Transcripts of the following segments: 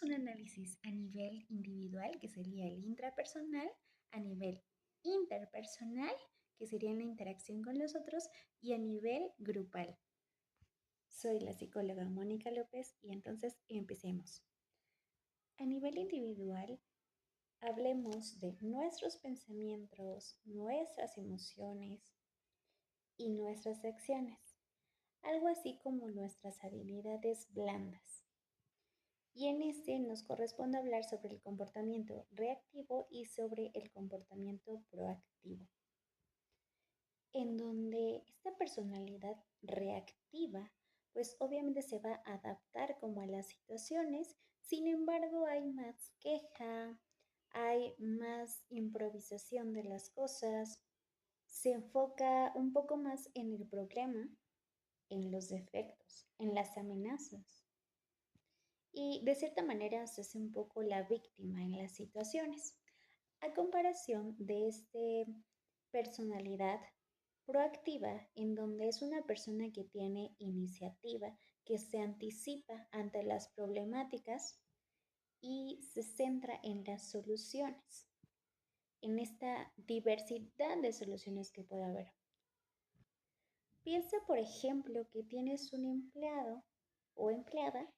haremos un análisis a nivel individual, que sería el intrapersonal, a nivel interpersonal, que sería la interacción con los otros, y a nivel grupal. Soy la psicóloga Mónica López y entonces empecemos. A nivel individual, hablemos de nuestros pensamientos, nuestras emociones y nuestras acciones, algo así como nuestras habilidades blandas. Y en este nos corresponde hablar sobre el comportamiento reactivo y sobre el comportamiento proactivo, en donde esta personalidad reactiva pues obviamente se va a adaptar como a las situaciones. Sin embargo, hay más queja, hay más improvisación de las cosas, se enfoca un poco más en el problema, en los defectos, en las amenazas. Y de cierta manera se hace un poco la víctima en las situaciones, a comparación de este personalidad proactiva, en donde es una persona que tiene iniciativa, que se anticipa ante las problemáticas y se centra en las soluciones, en esta diversidad de soluciones que puede haber. Piensa, por ejemplo, que tienes un empleado o empleada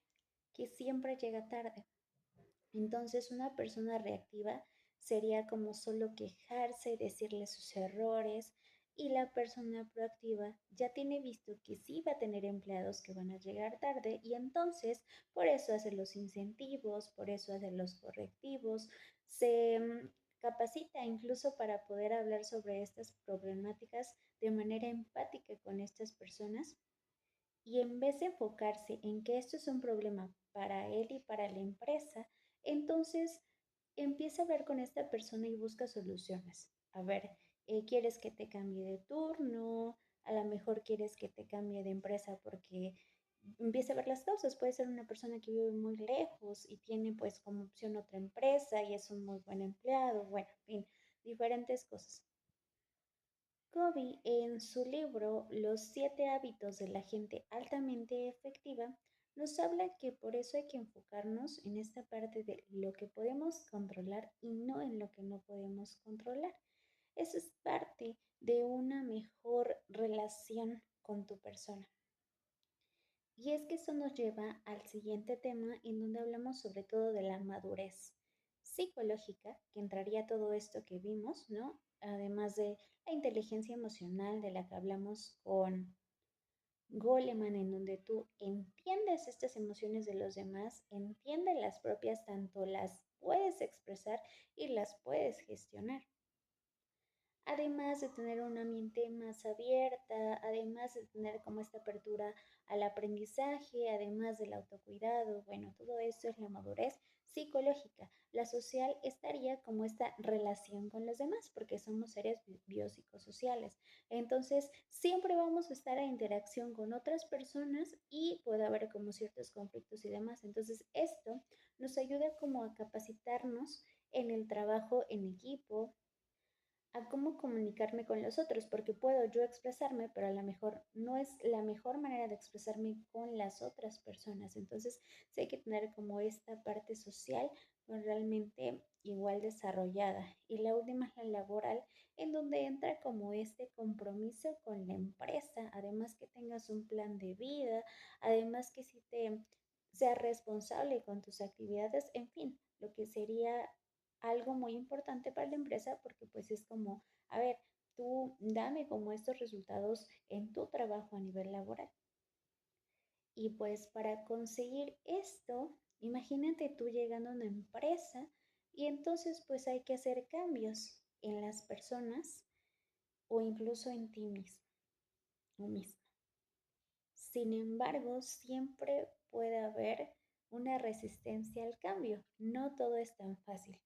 que siempre llega tarde. Entonces, una persona reactiva sería como solo quejarse, decirle sus errores, y la persona proactiva ya tiene visto que sí va a tener empleados que van a llegar tarde y entonces por eso hace los incentivos, por eso hace los correctivos, se capacita incluso para poder hablar sobre estas problemáticas de manera empática con estas personas y en vez de enfocarse en que esto es un problema para él y para la empresa, entonces empieza a ver con esta persona y busca soluciones. A ver, ¿quieres que te cambie de turno? A lo mejor quieres que te cambie de empresa porque empieza a ver las causas. Puede ser una persona que vive muy lejos y tiene pues como opción otra empresa y es un muy buen empleado. Bueno, en fin, diferentes cosas. Covey, en su libro Los 7 hábitos de la gente altamente efectiva, nos habla que por eso hay que enfocarnos en esta parte de lo que podemos controlar y no en lo que no podemos controlar. Eso es parte de una mejor relación con tu persona. Y es que eso nos lleva al siguiente tema en donde hablamos sobre todo de la madurez psicológica, que entraría todo esto que vimos, ¿no? Además de la inteligencia emocional de la que hablamos con Goleman, en donde tú entiendes estas emociones de los demás, entiendes las propias, tanto las puedes expresar y las puedes gestionar. Además de tener una mente más abierta, además de tener como esta apertura al aprendizaje, además del autocuidado, bueno, todo esto es la madurez psicológica. La social estaría como esta relación con los demás, porque somos seres biopsicosociales. Entonces, siempre vamos a estar en interacción con otras personas y puede haber como ciertos conflictos y demás. Entonces, esto nos ayuda como a capacitarnos en el trabajo en equipo, a cómo comunicarme con los otros, porque puedo yo expresarme, pero a lo mejor no es la mejor manera de expresarme con las otras personas. Entonces, sí hay que tener como esta parte social pues, realmente igual desarrollada. Y la última es la laboral, en donde entra como este compromiso con la empresa, además que tengas un plan de vida, además que si te seas responsable con tus actividades, en fin, lo que sería algo muy importante para la empresa porque pues es como, a ver, tú dame como estos resultados en tu trabajo a nivel laboral. Y pues para conseguir esto, imagínate tú llegando a una empresa y entonces pues hay que hacer cambios en las personas o incluso en ti mismo o misma. Sin embargo, siempre puede haber una resistencia al cambio. No todo es tan fácil.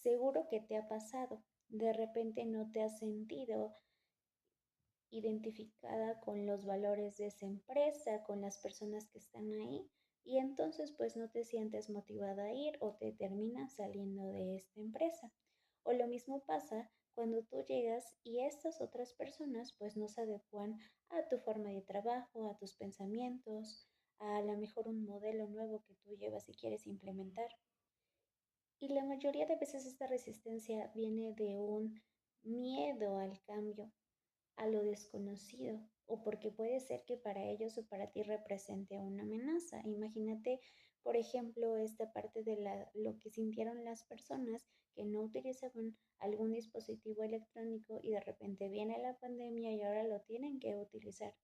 Seguro que te ha pasado. De repente no te has sentido identificada con los valores de esa empresa, con las personas que están ahí, y entonces pues no te sientes motivada a ir o te terminas saliendo de esta empresa. O lo mismo pasa cuando tú llegas y estas otras personas pues no se adecuan a tu forma de trabajo, a tus pensamientos, a lo mejor un modelo nuevo que tú llevas y quieres implementar. Y la mayoría de veces esta resistencia viene de un miedo al cambio, a lo desconocido, o porque puede ser que para ellos o para ti represente una amenaza. Imagínate, por ejemplo, esta parte de lo que sintieron las personas que no utilizaban algún dispositivo electrónico y de repente viene la pandemia y ahora lo tienen que utilizar.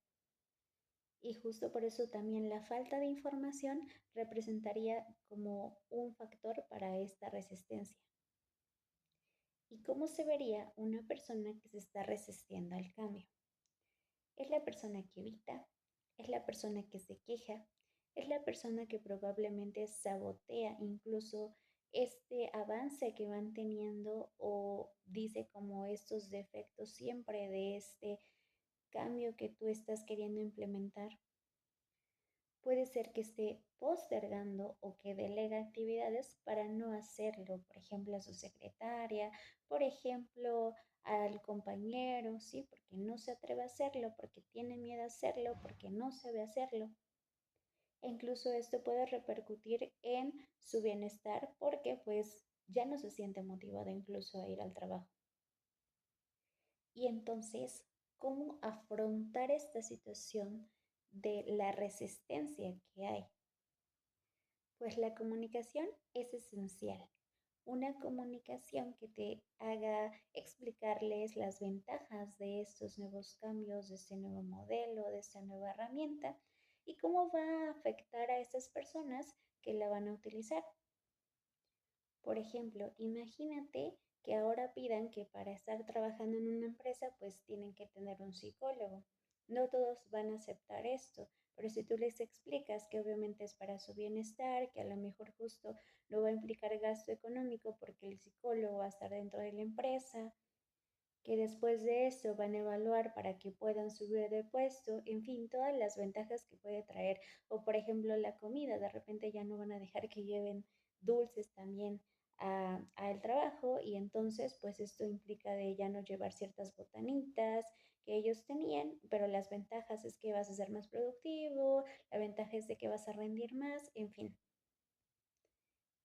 Y justo por eso también la falta de información representaría como un factor para esta resistencia. ¿Y cómo se vería una persona que se está resistiendo al cambio? Es la persona que evita, es la persona que se queja, es la persona que probablemente sabotea incluso este avance que van teniendo o dice como estos defectos siempre de este cambio que tú estás queriendo implementar. Puede ser que esté postergando o que delega actividades para no hacerlo, por ejemplo, a su secretaria, por ejemplo, al compañero, ¿sí? Porque no se atreve a hacerlo, porque tiene miedo a hacerlo, porque no sabe hacerlo. E incluso esto puede repercutir en su bienestar porque pues ya no se siente motivado incluso a ir al trabajo. Y entonces, ¿cómo afrontar esta situación de la resistencia que hay? Pues la comunicación es esencial. Una comunicación que te haga explicarles las ventajas de estos nuevos cambios, de este nuevo modelo, de esta nueva herramienta y cómo va a afectar a estas personas que la van a utilizar. Por ejemplo, imagínate que ahora pidan que para estar trabajando en una empresa pues tienen que tener un psicólogo. No todos van a aceptar esto, pero si tú les explicas que obviamente es para su bienestar, que a lo mejor justo no va a implicar gasto económico porque el psicólogo va a estar dentro de la empresa, que después de eso van a evaluar para que puedan subir de puesto, en fin, todas las ventajas que puede traer. O por ejemplo la comida, de repente ya no van a dejar que lleven dulces también al trabajo y entonces pues esto implica de ya no llevar ciertas botanitas que ellos tenían, pero las ventajas es que vas a ser más productivo, la ventaja es de que vas a rendir más, en fin.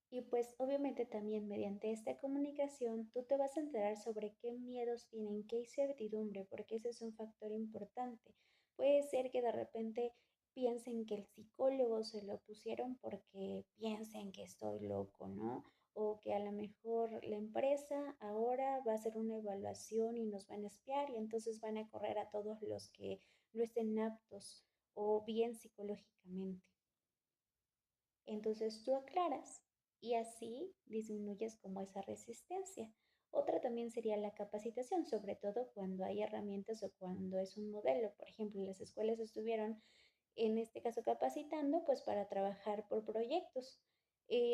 Y pues obviamente también mediante esta comunicación tú te vas a enterar sobre qué miedos tienen, qué incertidumbre, porque ese es un factor importante. Puede ser que de repente piensen que el psicólogo se lo pusieron porque piensen que estoy loco, ¿no? O que a lo mejor la empresa ahora va a hacer una evaluación y nos van a espiar y entonces van a correr a todos los que no estén aptos o bien psicológicamente. Entonces tú aclaras y así disminuyes como esa resistencia. Otra también sería la capacitación, sobre todo cuando hay herramientas o cuando es un modelo. Por ejemplo, las escuelas estuvieron en este caso capacitando pues para trabajar por proyectos.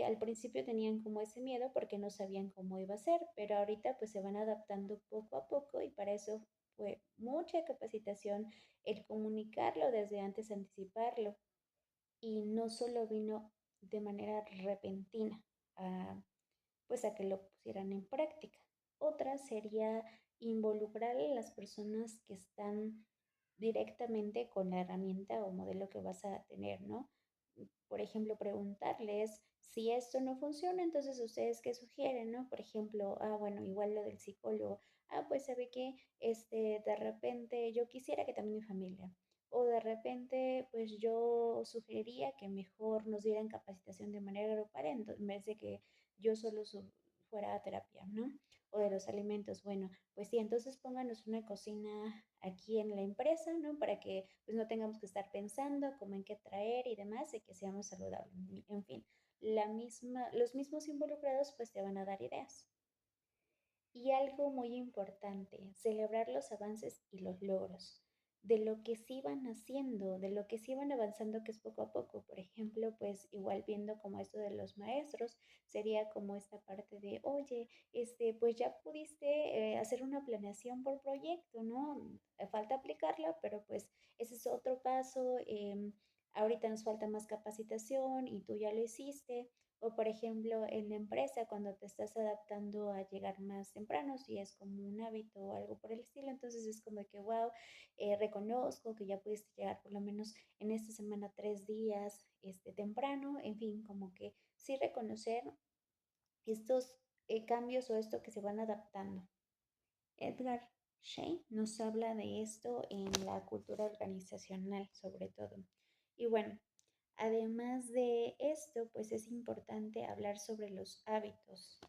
Al principio tenían como ese miedo porque no sabían cómo iba a ser, pero ahorita pues se van adaptando poco a poco y para eso fue mucha capacitación, el comunicarlo desde antes, anticiparlo y no solo vino de manera repentina a, pues a que lo pusieran en práctica. Otra sería involucrar a las personas que están directamente con la herramienta o modelo que vas a tener, ¿no? Por ejemplo, preguntarles si esto no funciona, entonces ustedes qué sugieren, ¿no? Por ejemplo, bueno, igual lo del psicólogo, pues sabe que de repente yo quisiera que también mi familia, o de repente pues yo sugeriría que mejor nos dieran capacitación de manera grupal en vez de que yo solo fuera a terapia, ¿no? O de los alimentos, bueno, pues sí, entonces pónganos una cocina aquí en la empresa, ¿no? Para que pues no tengamos que estar pensando cómo en qué traer y demás, y que seamos saludables. En fin, los mismos involucrados pues te van a dar ideas. Y algo muy importante, celebrar los avances y los logros, de lo que sí van haciendo, de lo que sí van avanzando, que es poco a poco. Por ejemplo, pues igual viendo como esto de los maestros, sería como esta parte de, oye, pues ya pudiste hacer una planeación por proyecto, ¿no? Falta aplicarla, pero pues ese es otro paso. Ahorita nos falta más capacitación y tú ya lo hiciste O por ejemplo, en la empresa, cuando te estás adaptando a llegar más temprano, si es como un hábito o algo por el estilo, entonces es como de que, wow, reconozco que ya pudiste llegar por lo menos en esta semana 3 días temprano, en fin, como que sí reconocer estos cambios o esto que se van adaptando. Edgar Schein nos habla de esto en la cultura organizacional, sobre todo. Y bueno, además de esto, pues es importante hablar sobre los hábitos.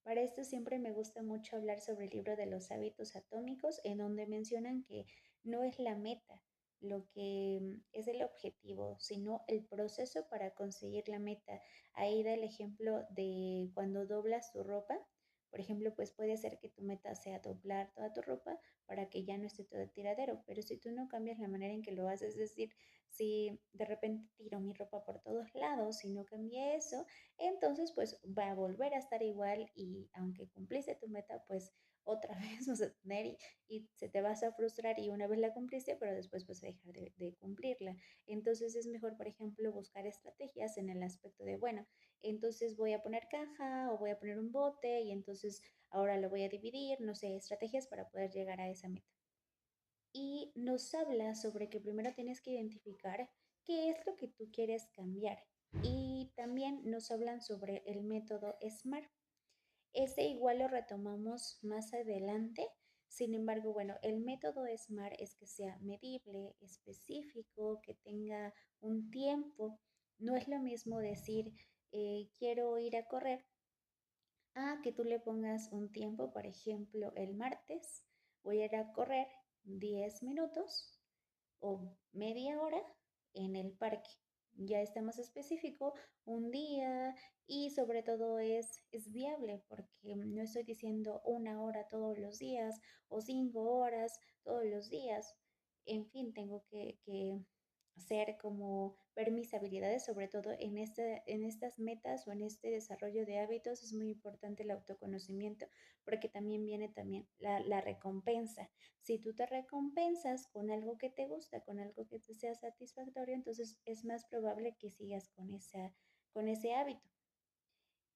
Para esto siempre me gusta mucho hablar sobre el libro de los hábitos atómicos, en donde mencionan que no es la meta lo que es el objetivo, sino el proceso para conseguir la meta. Ahí da el ejemplo de cuando doblas tu ropa. Por ejemplo, pues puede ser que tu meta sea doblar toda tu ropa para que ya no esté todo tiradero, pero si tú no cambias la manera en que lo haces, es decir, si de repente tiro mi ropa por todos lados y no cambié eso, entonces pues va a volver a estar igual y aunque cumpliste tu meta, pues otra vez vas a tener y se te vas a frustrar y una vez la cumpliste, pero después vas a dejar de cumplirla. Entonces es mejor, por ejemplo, buscar estrategias en el aspecto de, bueno, entonces voy a poner caja o voy a poner un bote y entonces ahora lo voy a dividir, no sé, estrategias para poder llegar a esa meta. Y nos habla sobre que primero tienes que identificar qué es lo que tú quieres cambiar. Y también nos hablan sobre el método SMART. Este igual lo retomamos más adelante. Sin embargo, bueno, el método SMART es que sea medible, específico, que tenga un tiempo. No es lo mismo decir, quiero ir a correr, a que tú le pongas un tiempo, por ejemplo, el martes voy a ir a correr 10 minutos o media hora en el parque. Ya está más específico, un día y sobre todo es viable porque no estoy diciendo 1 hora todos los días o 5 horas todos los días. En fin, tengo que ser como ver mis habilidades, sobre todo en estas metas o en este desarrollo de hábitos, es muy importante el autoconocimiento porque también viene también la recompensa. Si tú te recompensas con algo que te gusta, con algo que te sea satisfactorio, entonces es más probable que sigas con ese hábito.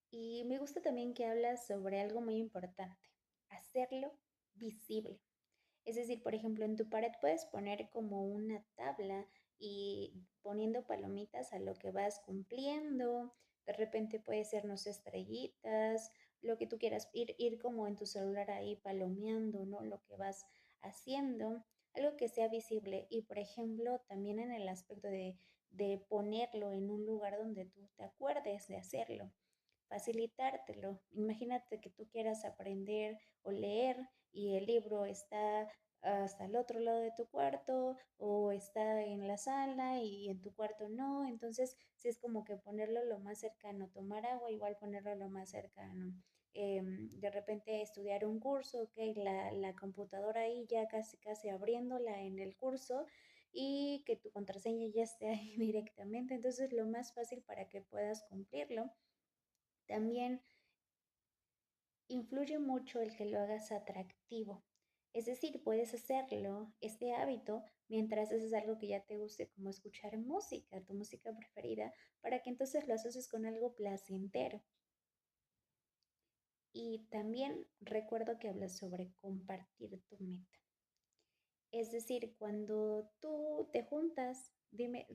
Y me gusta también que hablas sobre algo muy importante, hacerlo visible. Es decir, por ejemplo, en tu pared puedes poner como una tabla y poniendo palomitas a lo que vas cumpliendo. De repente puede ser, no sé, estrellitas, lo que tú quieras, ir como en tu celular ahí palomeando, ¿no? Lo que vas haciendo, algo que sea visible. Y, por ejemplo, también en el aspecto de ponerlo en un lugar donde tú te acuerdes de hacerlo, facilitártelo. Imagínate que tú quieras aprender o leer y el libro está hasta el otro lado de tu cuarto o está en la sala y en tu cuarto no, entonces sí es como que ponerlo lo más cercano, tomar agua, igual ponerlo lo más cercano. De repente estudiar un curso, ok, la computadora ahí ya casi casi abriéndola en el curso y que tu contraseña ya esté ahí directamente, entonces lo más fácil para que puedas cumplirlo. También influye mucho el que lo hagas atractivo. Es decir, puedes hacerlo, este hábito, mientras haces algo que ya te guste, como escuchar música, tu música preferida, para que entonces lo asocies con algo placentero. Y también recuerdo que hablas sobre compartir tu meta. Es decir, cuando tú te juntas, dime,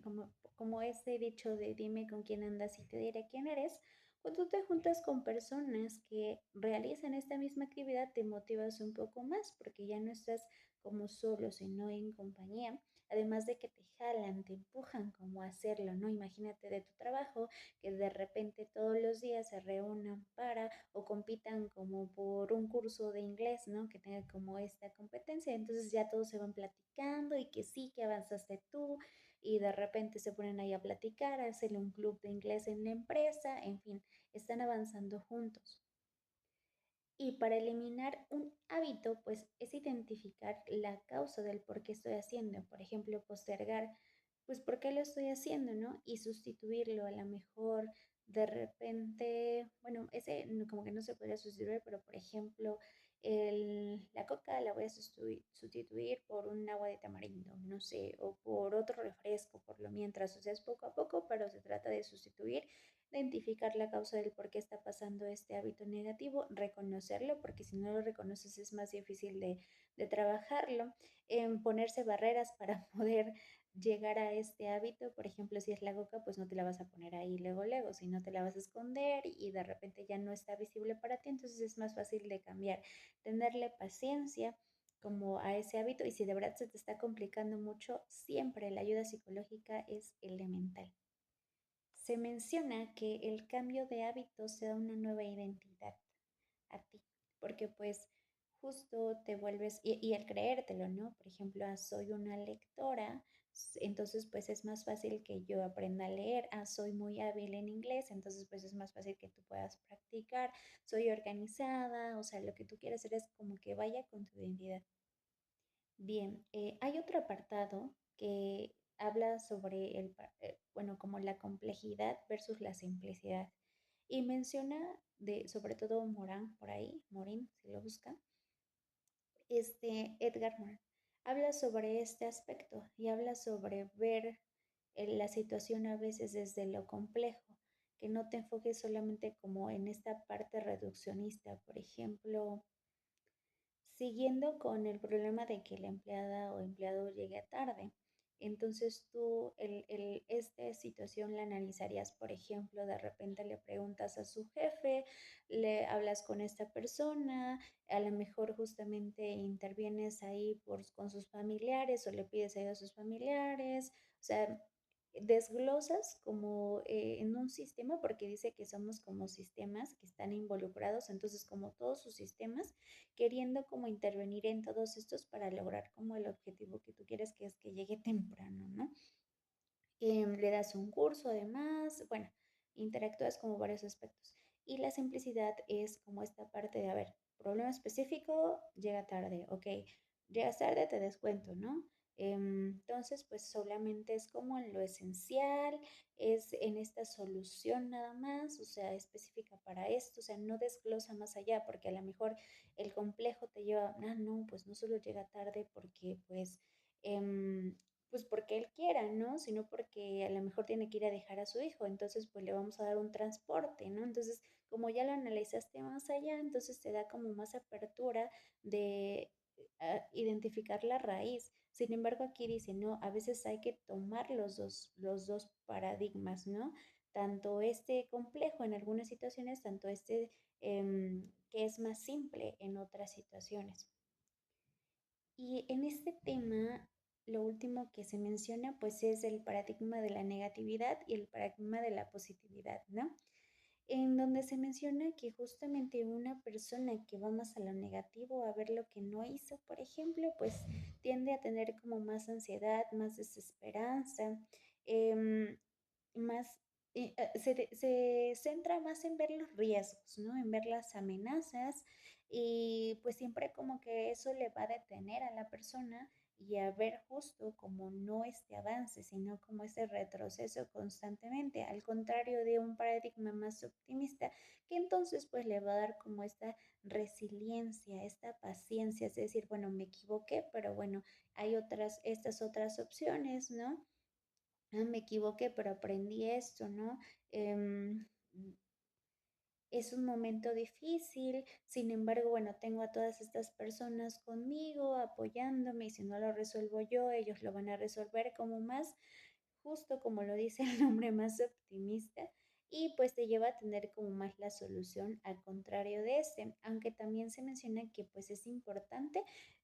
como ese dicho de dime con quién andas y te diré quién eres, cuando tú te juntas con personas que realizan esta misma actividad, te motivas un poco más porque ya no estás como solo, sino en compañía. Además de que te jalan, te empujan como a hacerlo, ¿no? Imagínate de tu trabajo que de repente todos los días se reúnan para o compitan como por un curso de inglés, ¿no? Que tenga como esta competencia. Entonces ya todos se van platicando y que sí, que avanzaste tú y de repente se ponen ahí a platicar, a hacerle un club de inglés en la empresa, en fin, están avanzando juntos. Y para eliminar un hábito, pues es identificar la causa del por qué estoy haciendo. Por ejemplo, postergar, pues por qué lo estoy haciendo, ¿no? Y sustituirlo a lo mejor de repente, bueno, ese como que no se podría sustituir, pero por ejemplo, la coca la voy a sustituir por un agua de tamarindo, no sé, o por otro refresco, por lo mientras, o sea, es poco a poco, pero se trata de sustituir identificar la causa del por qué está pasando este hábito negativo, reconocerlo, porque si no lo reconoces es más difícil de trabajarlo, ponerse barreras para poder llegar a este hábito. Por ejemplo, si es la boca, pues no te la vas a poner ahí luego, luego, sino te la vas a esconder y de repente ya no está visible para ti, entonces es más fácil de cambiar. Tenerle paciencia como a ese hábito, y si de verdad se te está complicando mucho, siempre la ayuda psicológica es elemental. Se menciona que el cambio de hábitos te da una nueva identidad a ti, porque pues justo te vuelves, y al creértelo, ¿no? Por ejemplo, soy una lectora, entonces pues es más fácil que yo aprenda a leer, soy muy hábil en inglés, entonces pues es más fácil que tú puedas practicar, soy organizada, o sea, lo que tú quieres hacer es como que vaya con tu identidad. Bien, hay otro apartado que habla sobre bueno, como la complejidad versus la simplicidad. Y menciona sobre todo Morán por ahí, Morín, si lo buscan, Edgar Morin, habla sobre este aspecto y habla sobre ver la situación a veces desde lo complejo, que no te enfoques solamente como en esta parte reduccionista, por ejemplo, siguiendo con el problema de que la empleada o empleado llegue tarde. Entonces tú esta situación la analizarías, por ejemplo, de repente le preguntas a su jefe, le hablas con esta persona, a lo mejor justamente intervienes ahí con sus familiares o le pides ayuda a sus familiares, o sea, desglosas como en un sistema, porque dice que somos como sistemas que están involucrados, entonces como todos sus sistemas, queriendo como intervenir en todos estos para lograr como el objetivo que tú quieres, que es que llegue temprano, ¿no? Le das un curso además, bueno, interactúas como varios aspectos. Y la simplicidad es como esta parte de, a ver, problema específico, llega tarde, ok, llegas tarde, te descuento, ¿no? Entonces, pues solamente es como en lo esencial, es en esta solución nada más, o sea, específica para esto, o sea, no desglosa más allá, porque a lo mejor el complejo te lleva, no, pues no solo llega tarde porque em, pues porque él quiera, ¿no? Sino porque a lo mejor tiene que ir a dejar a su hijo, entonces pues le vamos a dar un transporte, ¿no? Entonces, como ya lo analizaste más allá, entonces te da como más apertura de identificar la raíz. Sin embargo, aquí dice, no, a veces hay que tomar los dos paradigmas, ¿no? Tanto este complejo en algunas situaciones, tanto que es más simple en otras situaciones. Y en este tema, lo último que se menciona, pues es el paradigma de la negatividad y el paradigma de la positividad, ¿no? En donde se menciona que justamente una persona que va más a lo negativo, a ver lo que no hizo, por ejemplo, pues tiende a tener como más ansiedad, más desesperanza, em, más, se centra más en ver los riesgos, ¿no? En ver las amenazas y pues siempre como que eso le va a detener a la persona y a ver justo como no este avance, sino como ese retroceso constantemente, al contrario de un paradigma más optimista, que entonces pues le va a dar como esta resiliencia, esta paciencia, es decir, bueno, me equivoqué, pero bueno, hay estas otras opciones, ¿no? Me equivoqué, pero aprendí esto, ¿no? Em, es un momento difícil, sin embargo, bueno, tengo a todas estas personas conmigo, apoyándome, y si no lo resuelvo yo, ellos lo van a resolver como más, justo como lo dice el nombre, más optimista, y pues te lleva a tener como más la solución al contrario de este, aunque también se menciona que pues es importante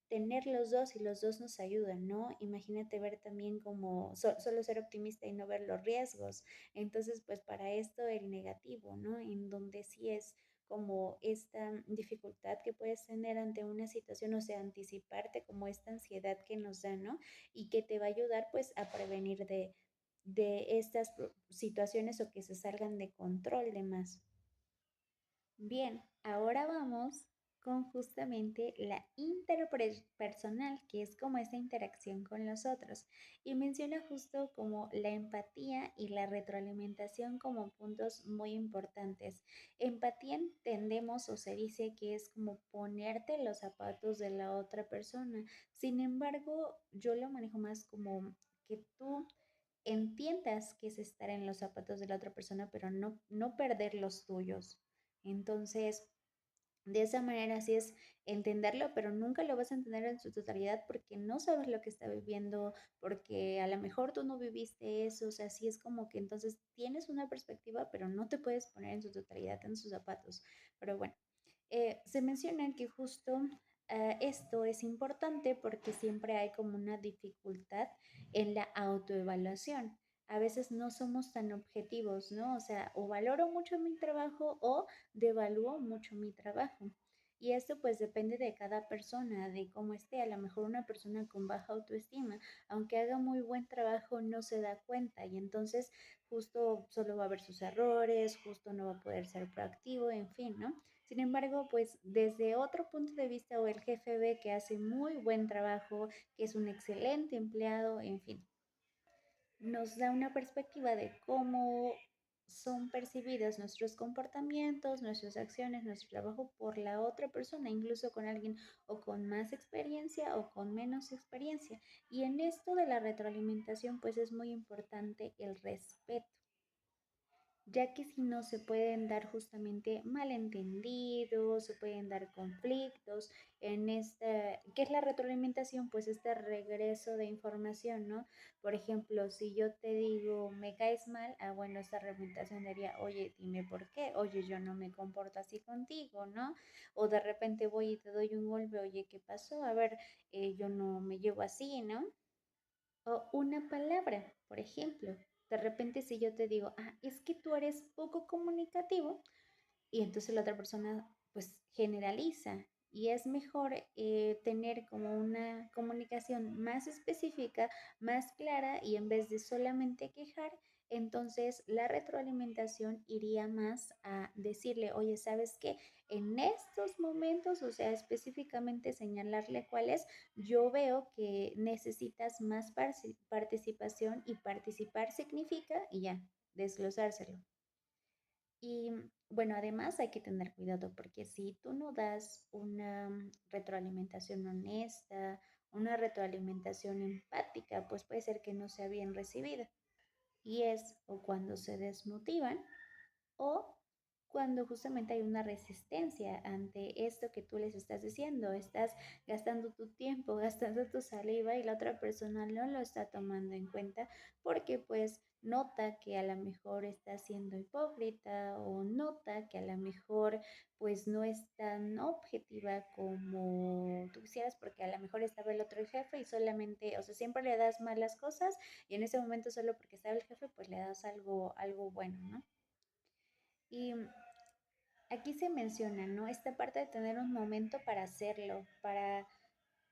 tener los dos y los dos nos ayudan, ¿no? Imagínate ver también como solo ser optimista y no ver los riesgos. Entonces, pues para esto el negativo, ¿no? En donde sí es como esta dificultad que puedes tener ante una situación, o sea, anticiparte como esta ansiedad que nos da, ¿no? Y que te va a ayudar pues a prevenir de estas situaciones o que se salgan de control de más. Bien, ahora vamos con justamente la interpersonal, que es como esa interacción con los otros. Y menciona justo como la empatía y la retroalimentación como puntos muy importantes. Empatía entendemos o se dice que es como ponerte los zapatos de la otra persona. Sin embargo, yo lo manejo más como que tú entiendas que es estar en los zapatos de la otra persona, pero no perder los tuyos. Entonces, de esa manera sí es entenderlo, pero nunca lo vas a entender en su totalidad porque no sabes lo que está viviendo, porque a lo mejor tú no viviste eso, o sea, sí es como que entonces tienes una perspectiva, pero no te puedes poner en su totalidad en sus zapatos. Pero bueno, se menciona que justo esto es importante porque siempre hay como una dificultad en la autoevaluación. A veces no somos tan objetivos, ¿no? O sea, o valoro mucho mi trabajo o devalúo mucho mi trabajo. Y esto pues depende de cada persona, de cómo esté. A lo mejor una persona con baja autoestima, aunque haga muy buen trabajo, no se da cuenta y entonces justo solo va a ver sus errores, justo no va a poder ser proactivo, en fin, ¿no? Sin embargo, pues desde otro punto de vista o el jefe ve que hace muy buen trabajo, que es un excelente empleado, en fin, nos da una perspectiva de cómo son percibidos nuestros comportamientos, nuestras acciones, nuestro trabajo por la otra persona, incluso con alguien o con más experiencia o con menos experiencia. Y en esto de la retroalimentación, pues es muy importante el respeto, ya que si no se pueden dar justamente malentendidos, se pueden dar conflictos en esta, ¿qué es la retroalimentación? Pues este regreso de información, ¿no? Por ejemplo, si yo te digo, me caes mal, ah, bueno, esta retroalimentación diría, oye, dime por qué, oye, yo no me comporto así contigo, ¿no? O de repente voy y te doy un golpe, oye, ¿qué pasó? A ver, yo no me llevo así, ¿no? O una palabra, por ejemplo. De repente si yo te digo, ah, es que tú eres poco comunicativo, y entonces la otra persona pues generaliza y es mejor tener como una comunicación más específica, más clara y en vez de solamente quejar, entonces la retroalimentación iría más a decirle, oye, ¿sabes qué? En estos momentos, o sea, específicamente señalarle cuáles, yo veo que necesitas más participación y participar significa, y ya, desglosárselo. Y bueno, además hay que tener cuidado porque si tú no das una retroalimentación honesta, una retroalimentación empática, pues puede ser que no sea bien recibida. Y es o cuando se desmotivan o cuando justamente hay una resistencia ante esto que tú les estás diciendo, estás gastando tu tiempo, gastando tu saliva y la otra persona no lo está tomando en cuenta porque pues nota que a lo mejor está siendo hipócrita o nota que a lo mejor pues no es tan objetiva como tú quisieras porque a lo mejor estaba el otro jefe y solamente, o sea, siempre le das malas cosas y en ese momento solo porque estaba el jefe pues le das algo bueno, ¿no? Y aquí se menciona, ¿no? Esta parte de tener un momento para hacerlo, para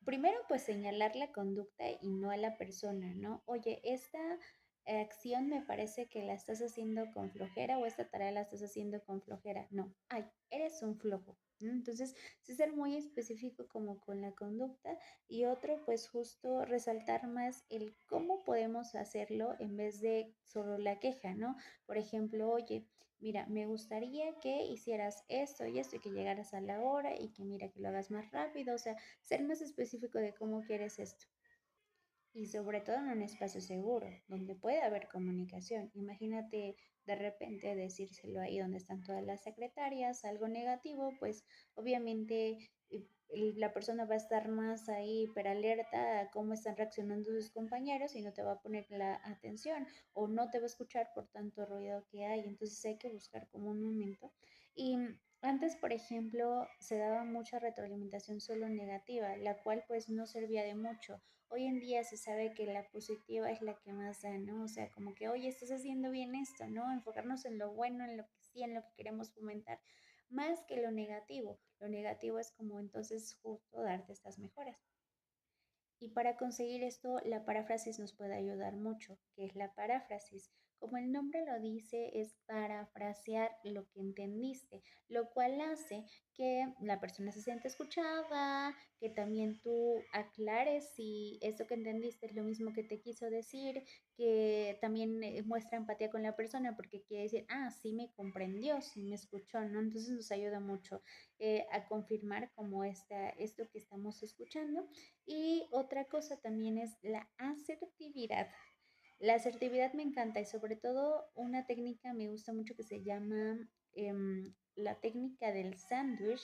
primero pues señalar la conducta y no a la persona, ¿no? Oye, esta acción me parece que la estás haciendo con flojera o esta tarea la estás haciendo con flojera. No, ay, eres un flojo, ¿no? Entonces, sí ser muy específico como con la conducta y otro pues justo resaltar más el cómo podemos hacerlo en vez de solo la queja, ¿no? Por ejemplo, oye, mira, me gustaría que hicieras esto y esto y que llegaras a la hora y que mira que lo hagas más rápido, o sea, ser más específico de cómo quieres esto. Y sobre todo en un espacio seguro, donde puede haber comunicación. Imagínate de repente decírselo ahí donde están todas las secretarias, algo negativo, pues obviamente la persona va a estar más ahí alerta a cómo están reaccionando sus compañeros y no te va a poner la atención o no te va a escuchar por tanto ruido que hay. Entonces hay que buscar como un momento. Y antes, por ejemplo, se daba mucha retroalimentación solo negativa, la cual pues no servía de mucho. Hoy en día se sabe que la positiva es la que más da, ¿no? O sea, como que, oye, estás haciendo bien esto, ¿no? Enfocarnos en lo bueno, en lo que sí, en lo que queremos fomentar, más que lo negativo. Lo negativo es como entonces justo darte estas mejoras. Y para conseguir esto, la paráfrasis nos puede ayudar mucho. ¿Qué es la paráfrasis? Como el nombre lo dice, es parafrasear lo que entendiste, lo cual hace que la persona se sienta escuchada, que también tú aclares si esto que entendiste es lo mismo que te quiso decir, que también muestra empatía con la persona porque quiere decir, ah, sí me comprendió, sí me escuchó, ¿no? Entonces nos ayuda mucho a confirmar como esto que estamos escuchando y otra cosa también es la asertividad. La asertividad me encanta y sobre todo una técnica me gusta mucho que se llama la técnica del sándwich,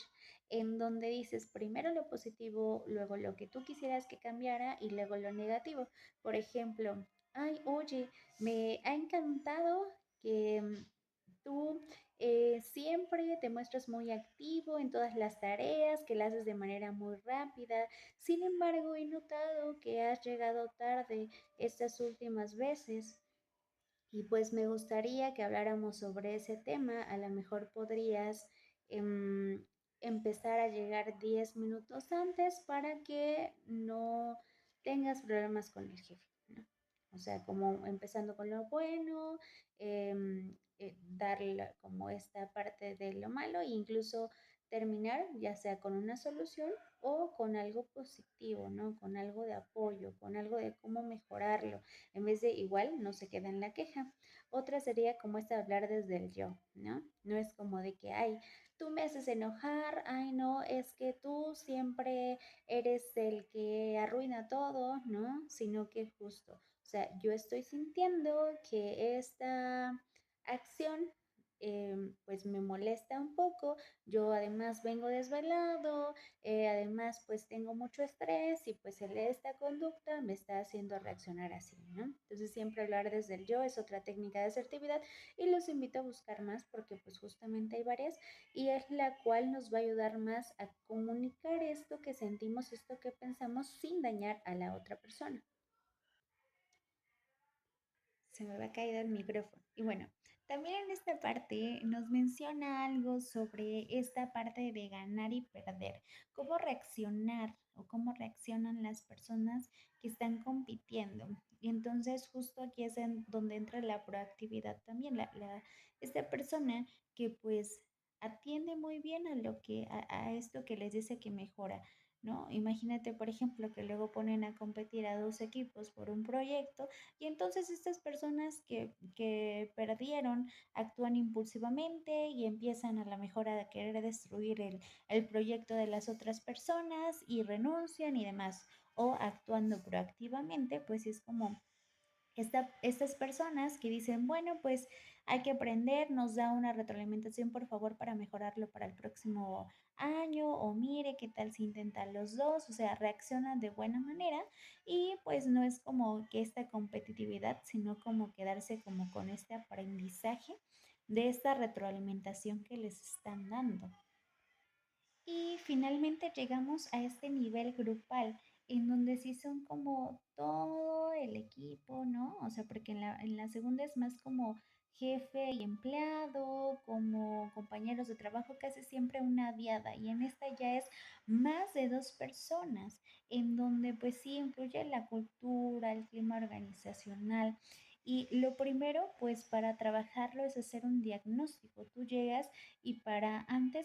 en donde dices primero lo positivo, luego lo que tú quisieras que cambiara y luego lo negativo. Por ejemplo, ay, oye, me ha encantado que tú siempre te muestras muy activo en todas las tareas, que las haces de manera muy rápida. Sin embargo, he notado que has llegado tarde estas últimas veces y pues me gustaría que habláramos sobre ese tema. A lo mejor podrías empezar a llegar 10 minutos antes para que no tengas problemas con el jefe, ¿no? O sea, como empezando con lo bueno, darle como esta parte de lo malo e incluso terminar ya sea con una solución o con algo positivo, ¿no? Con algo de apoyo, con algo de cómo mejorarlo en vez de igual no se queda en la queja. Otra sería como esta de hablar desde el yo, ¿no? No es como de que, ay, tú me haces enojar, ay, no, es que tú siempre eres el que arruina todo, ¿no? Sino que justo, o sea, yo estoy sintiendo que esta acción pues me molesta un poco, yo además vengo desvelado, además pues tengo mucho estrés y pues esta conducta me está haciendo reaccionar así, ¿no? Entonces siempre hablar desde el yo es otra técnica de asertividad y los invito a buscar más porque pues justamente hay varias y es la cual nos va a ayudar más a comunicar esto que sentimos, esto que pensamos sin dañar a la otra persona. Se me va a caer el micrófono. Y bueno, también en esta parte nos menciona algo sobre esta parte de ganar y perder, cómo reaccionar o cómo reaccionan las personas que están compitiendo. Y entonces justo aquí es en donde entra la proactividad también, esta persona que pues atiende muy bien a lo que a esto que les dice que mejora. ¿No? Imagínate, por ejemplo, que luego ponen a competir a dos equipos por un proyecto y entonces estas personas que perdieron actúan impulsivamente y empiezan a la mejor a querer destruir el proyecto de las otras personas y renuncian y demás. O actuando proactivamente, pues es como estas personas que dicen, bueno, pues hay que aprender, nos da una retroalimentación, por favor, para mejorarlo para el próximo año, o mire qué tal si intentan los dos, o sea, reaccionan de buena manera y pues no es como que esta competitividad, sino como quedarse como con este aprendizaje de esta retroalimentación que les están dando. Y finalmente llegamos a este nivel grupal, en donde sí son como todo el equipo, ¿no? O sea, porque en la segunda es más como jefe y empleado, como compañeros de trabajo, casi siempre una diada. Y en esta ya es más de dos personas, en donde pues sí incluye la cultura, el clima organizacional. Y lo primero, pues para trabajarlo es hacer un diagnóstico. Tú llegas y para antes